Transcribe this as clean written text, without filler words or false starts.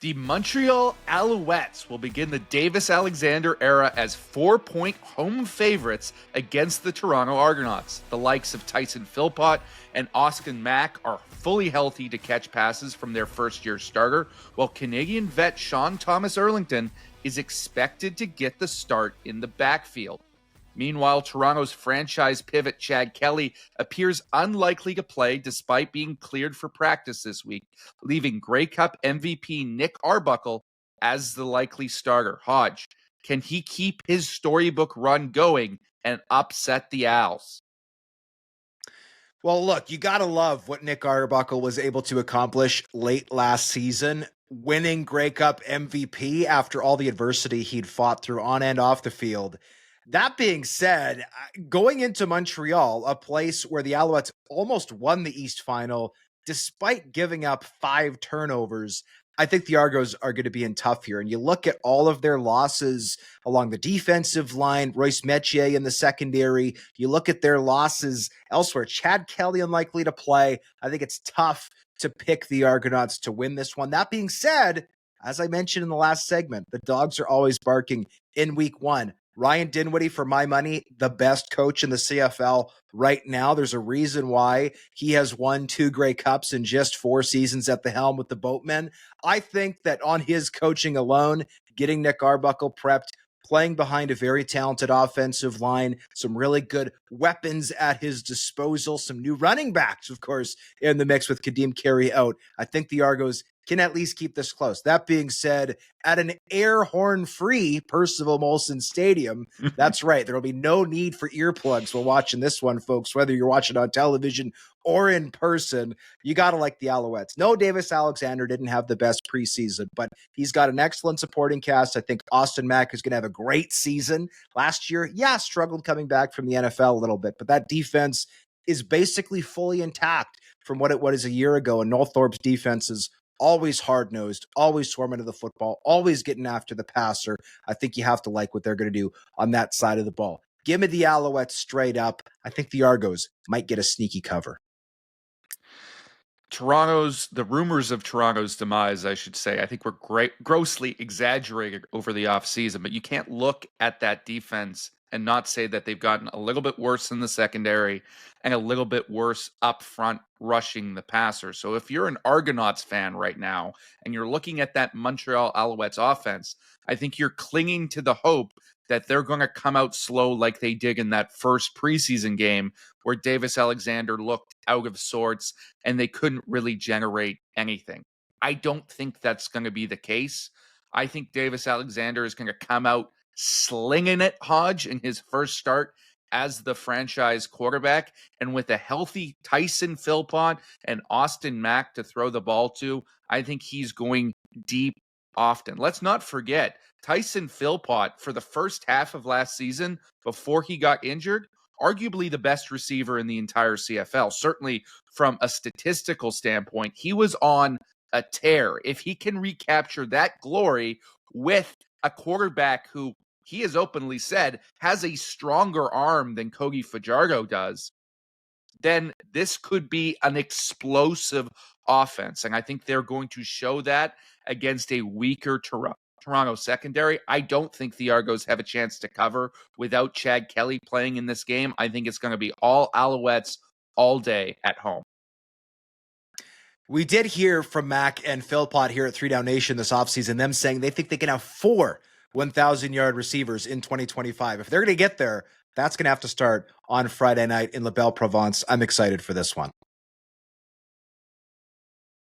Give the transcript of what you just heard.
The Montreal Alouettes will begin the Davis-Alexander era as 4-point home favorites against the Toronto Argonauts. The likes of Tyson Philpott and Austin Mack are fully healthy to catch passes from their first-year starter, while Canadian vet Sean Thomas Erlington is expected to get the start in the backfield. Meanwhile, Toronto's franchise pivot Chad Kelly appears unlikely to play despite being cleared for practice this week, leaving Grey Cup MVP Nick Arbuckle as the likely starter. Hodge, can he keep his storybook run going and upset the Owls? Well, look, you got to love what Nick Arbuckle was able to accomplish late last season, winning Grey Cup MVP after all the adversity he'd fought through on and off the field. That being said, going into Montreal, a place where the Alouettes almost won the East Final, despite giving up 5 turnovers, I think the Argos are going to be in tough here. And you look at all of their losses along the defensive line, Royce Metier in the secondary. You look at their losses elsewhere. Chad Kelly unlikely to play. I think it's tough to pick the Argonauts to win this one. That being said, as I mentioned in the last segment, the dogs are always barking in week 1. Ryan Dinwiddie, for my money, the best coach in the CFL right now. There's a reason why he has won 2 Grey Cups in just 4 seasons at the helm with the Boatmen. I think that on his coaching alone, getting Nick Arbuckle prepped, playing behind a very talented offensive line, some really good weapons at his disposal, some new running backs, of course, in the mix with Kadeem Carey out. I think the Argos can at least keep this close. That being said, at an air horn-free Percival Molson Stadium, that's right, there will be no need for earplugs while watching this one, folks, whether you're watching on television or in person. You got to like the Alouettes. No, Davis-Alexander didn't have the best preseason, but he's got an excellent supporting cast. I think Austin Mack is going to have a great season. Last year, struggled coming back from the NFL a little bit, but that defense is basically fully intact from what it was a year ago, and Northorpe's defense is always hard-nosed, always swarming to the football, always getting after the passer. I think you have to like what they're going to do on that side of the ball. Give me the Alouettes straight up. I think the Argos might get a sneaky cover. The rumors of Toronto's demise, I should say, I think were grossly exaggerated over the offseason, but you can't look at that defense and not say that they've gotten a little bit worse in the secondary and a little bit worse up front rushing the passer. So if you're an Argonauts fan right now and you're looking at that Montreal Alouettes offense, I think you're clinging to the hope that they're going to come out slow like they did in that first preseason game where Davis-Alexander looked out of sorts and they couldn't really generate anything. I don't think that's going to be the case. I think Davis-Alexander is going to come out slinging it, Hodge, in his first start as the franchise quarterback. And with a healthy Tyson Philpott and Austin Mack to throw the ball to, I think he's going deep often. Let's not forget, Tyson Philpott, for the first half of last season, before he got injured, arguably the best receiver in the entire CFL. Certainly from a statistical standpoint, he was on a tear. If he can recapture that glory with a quarterback who he has openly said has a stronger arm than Cody Fajardo does, then this could be an explosive offense. And I think they're going to show that against a weaker Toronto secondary. I don't think the Argos have a chance to cover without Chad Kelly playing in this game. I think it's going to be all Alouettes all day at home. We did hear from Mac and Philpott here at 3 Down Nation this offseason, them saying they think they can have 4 1,000-yard receivers in 2025. If they're going to get there, that's going to have to start on Friday night in Belle Province. I'm excited for this one.